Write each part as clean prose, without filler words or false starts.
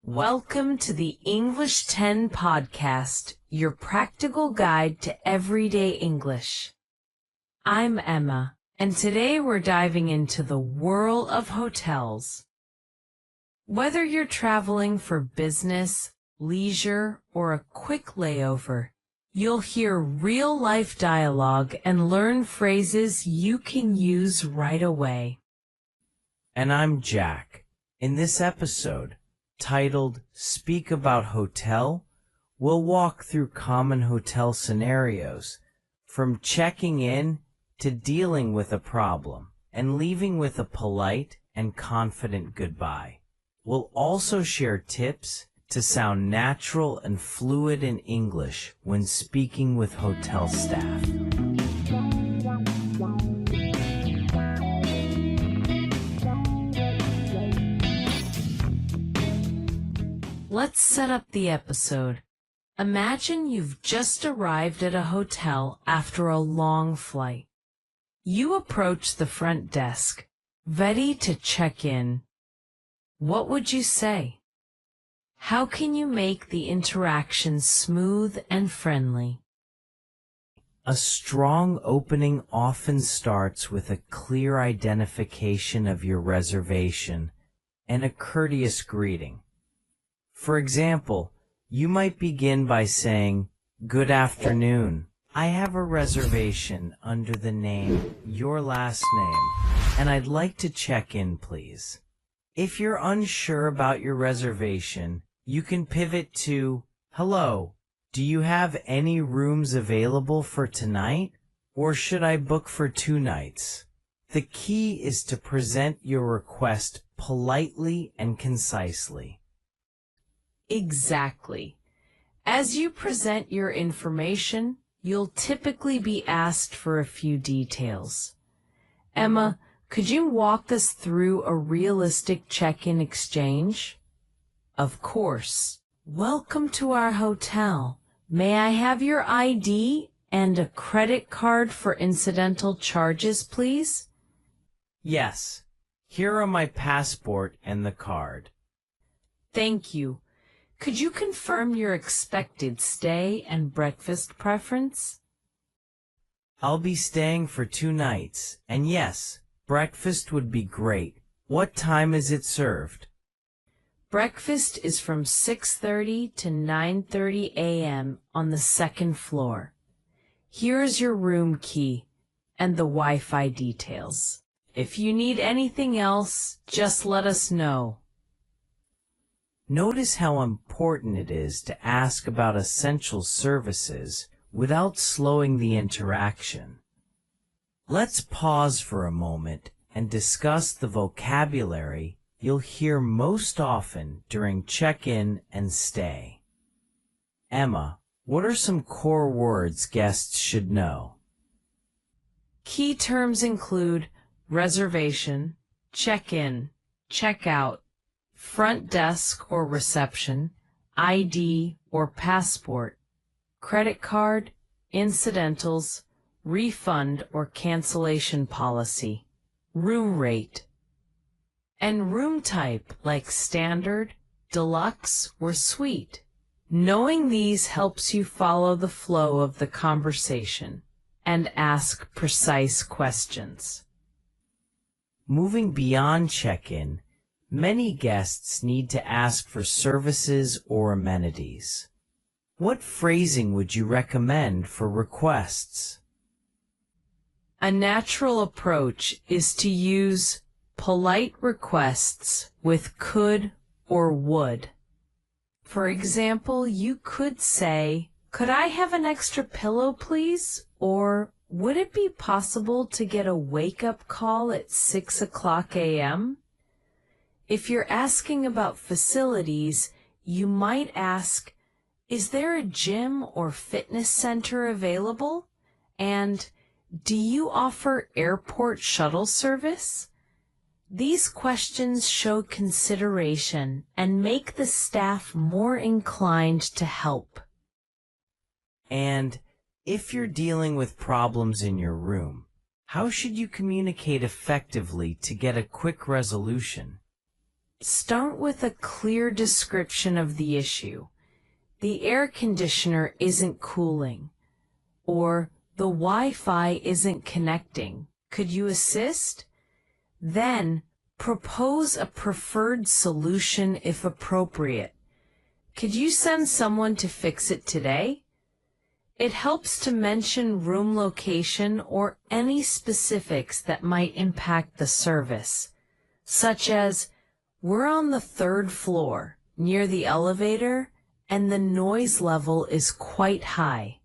Welcome to the English 10 podcast, your practical guide to everyday English. I'm Emma, and today we're diving into the world of hotels. Whether you're traveling for business, leisure, or a quick layover, you'll hear real-life dialogue and learn phrases you can use right away. And I'm Jack. In this episode, titled Speak About Hotel, we'll walk through common hotel scenarios, from checking in to dealing with a problem and leaving with a polite and confident goodbye. We'll also share tips to sound natural and fluid in English when speaking with hotel staff. Let's set up the episode. Imagine you've just arrived at a hotel after a long flight. You approach the front desk, ready to check in. What would you say? How can you make the interaction smooth and friendly? A strong opening often starts with a clear identification of your reservation and a courteous greeting. For example, you might begin by saying, "Good afternoon. I have a reservation under the name, your last name, and I'd like to check in, please." If you're unsure about your reservation, you can pivot to, "Hello, do you have any rooms available for tonight, or should I book for 2 nights?" The key is to present your request politely and concisely. Exactly. As you present your information, you'll typically be asked for a few details. Emma, could you walk us through a realistic check-in exchange? Of course. Welcome to our hotel. May I have your ID and a credit card for incidental charges, please? Yes. Here are my passport and the card. Thank you. Could you confirm your expected stay and breakfast preference? I'll be staying for 2 nights, and yes, breakfast would be great. What time is it served? Breakfast is from 6:30 to 9:30 a.m. on the 2nd floor. Here's your room key and the Wi-Fi details. If you need anything else, just let us know. Notice how important it is to ask about essential services without slowing the interaction. Let's pause for a moment and discuss the vocabulary you'll hear most often during check-in and stay. Emma, what are some core words guests should know? Key terms include reservation, check-in, check-out, front desk or reception, ID or passport, credit card, incidentals, refund or cancellation policy, room rate, and room type like standard, deluxe, or suite. Knowing these helps you follow the flow of the conversation and ask precise questions. Moving beyond check-in, many guests need to ask for services or amenities. What phrasing would you recommend for requests? A natural approach is to use polite requests with could or would. For example, you could say, "Could I have an extra pillow, please?" Or, "Would it be possible to get a wake-up call at 6 o'clock a.m.? If you're asking about facilities, you might ask, "Is there a gym or fitness center available?" And, "Do you offer airport shuttle service?" These questions show consideration and make the staff more inclined to help. And if you're dealing with problems in your room, how should you communicate effectively to get a quick resolution? Start with a clear description of the issue. The air conditioner isn't cooling, or the Wi-Fi isn't connecting. Could you assist? Then, propose a preferred solution if appropriate. Could you send someone to fix it today? It helps to mention room location or any specifics that might impact the service, such as, we're on the third floor, near the elevator, and the noise level is quite high.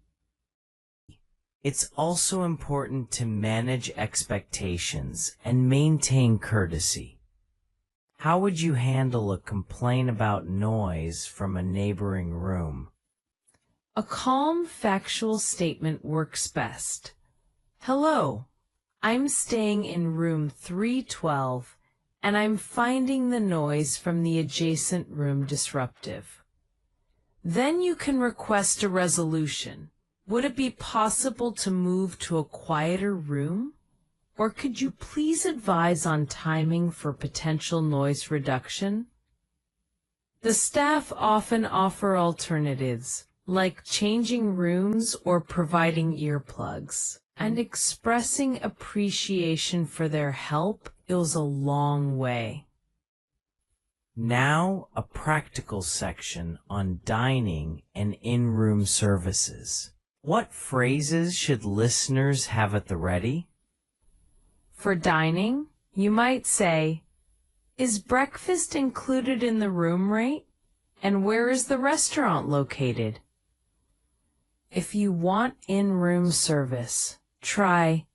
It's also important to manage expectations and maintain courtesy. How would you handle a complaint about noise from a neighboring room? A calm, factual statement works best. Hello, I'm staying in room 312, and I'm finding the noise from the adjacent room disruptive. Then you can request a resolution. Would it be possible to move to a quieter room? Or could you please advise on timing for potential noise reduction? The staff often offer alternatives, like changing rooms or providing earplugs, and expressing appreciation for their help goes a long way. Now, a practical section on dining and in-room services. What phrases should listeners have at the ready? For dining, you might say, is breakfast included in the room rate? And where is the restaurant located? If you want in-room service, try,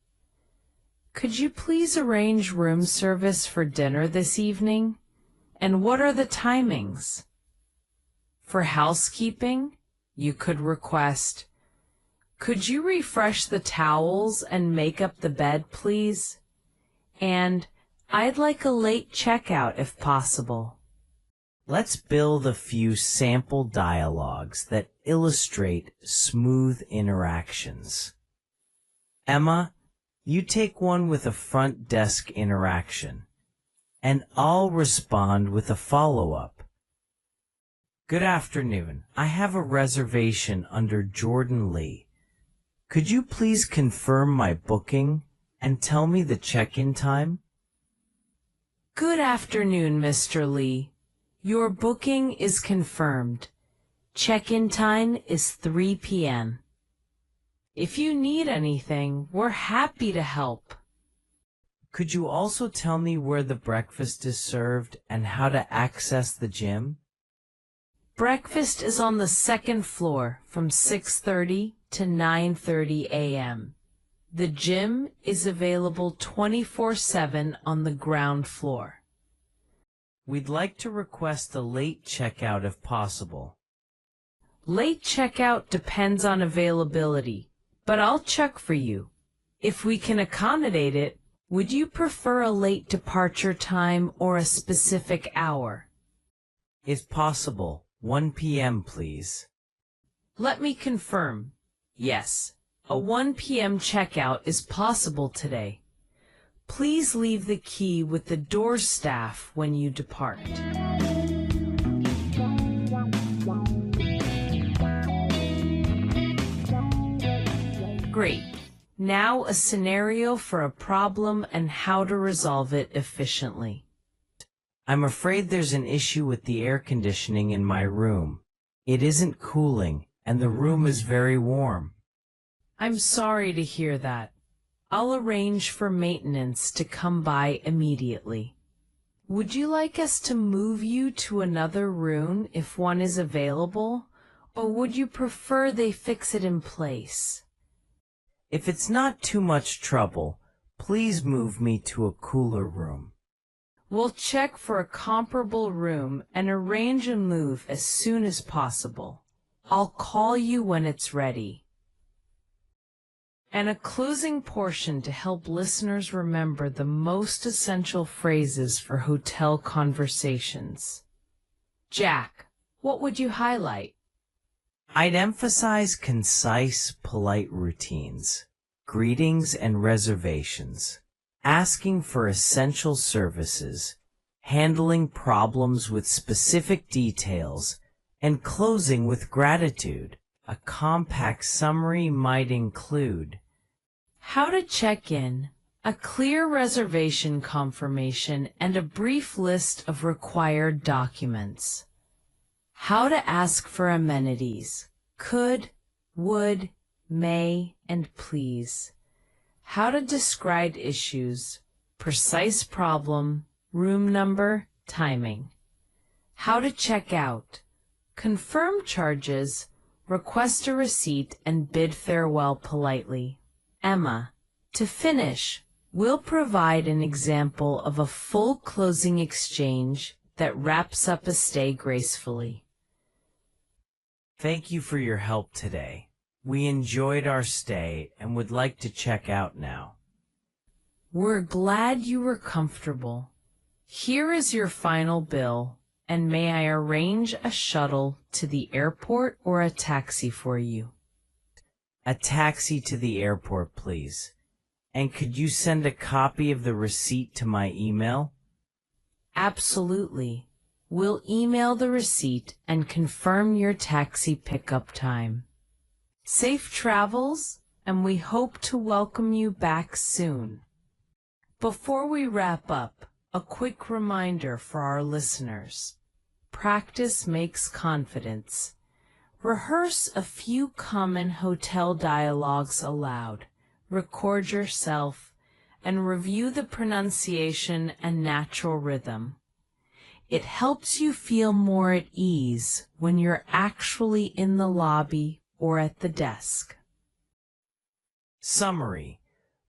could you please arrange room service for dinner this evening? And what are the timings? For housekeeping, you could request, could you refresh the towels and make up the bed, please? And I'd like a late checkout if possible. Let's build a few sample dialogues that illustrate smooth interactions. Emma, you take one with a front desk interaction, and I'll respond with a follow-up. Good afternoon. I have a reservation under Jordan Lee. Could you please confirm my booking and tell me the check-in time? Good afternoon, Mr. Lee. Your booking is confirmed. Check-in time is 3 p.m. If you need anything, we're happy to help. Could you also tell me where the breakfast is served and how to access the gym? Breakfast is on the second floor from 6:30 to 9:30 a.m. The gym is available 24/7 on the ground floor. We'd like to request a late checkout if possible. Late checkout depends on availability, but I'll check for you. If we can accommodate it, would you prefer a late departure time or a specific hour? If possible, 1 p.m. please. Let me confirm. Yes, a 1 p.m. checkout is possible today. Please leave the key with the door staff when you depart. Great. Now a scenario for a problem and how to resolve it efficiently. I'm afraid there's an issue with the air conditioning in my room. It isn't cooling, and the room is very warm. I'm sorry to hear that. I'll arrange for maintenance to come by immediately. Would you like us to move you to another room if one is available, or would you prefer they fix it in place? If it's not too much trouble, please move me to a cooler room. We'll check for a comparable room and arrange a move as soon as possible. I'll call you when it's ready. And a closing portion to help listeners remember the most essential phrases for hotel conversations. Jack, what would you highlight? I'd emphasize concise, polite routines, greetings and reservations, asking for essential services, handling problems with specific details, and closing with gratitude. A compact summary might include how to check in, a clear reservation confirmation, and a brief list of required documents. How to ask for amenities, could, would, may, and please. How to describe issues, precise problem, room number, timing. How to check out, confirm charges, request a receipt, and bid farewell politely. Emma, to finish, we'll provide an example of a full closing exchange that wraps up a stay gracefully. Thank you for your help today. We enjoyed our stay and would like to check out now. We're glad you were comfortable. Here is your final bill, and may I arrange a shuttle to the airport or a taxi for you? A taxi to the airport, please. And could you send a copy of the receipt to my email? Absolutely. We'll email the receipt and confirm your taxi pickup time. Safe travels, and we hope to welcome you back soon. Before we wrap up, a quick reminder for our listeners. Practice makes confidence. Rehearse a few common hotel dialogues aloud. Record yourself and review the pronunciation and natural rhythm. It helps you feel more at ease when you're actually in the lobby or at the desk. Summary.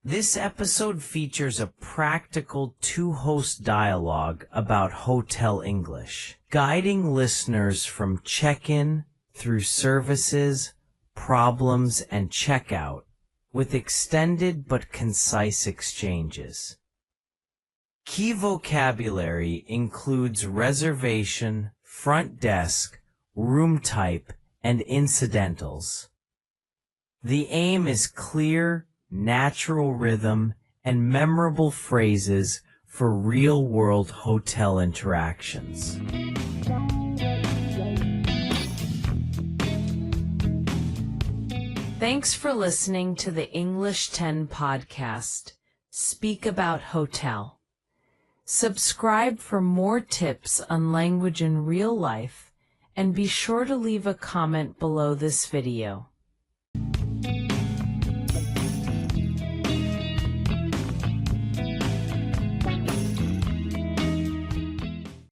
This episode features a practical two-host dialogue about hotel English, guiding listeners from check-in through services, problems, and checkout with extended but concise exchanges. Key vocabulary includes reservation, front desk, room type, and incidentals. The aim is clear, natural rhythm, and memorable phrases for real-world hotel interactions. Thanks for listening to the English 10 podcast, Speak About Hotel. Subscribe for more tips on language in real life, and be sure to leave a comment below this video.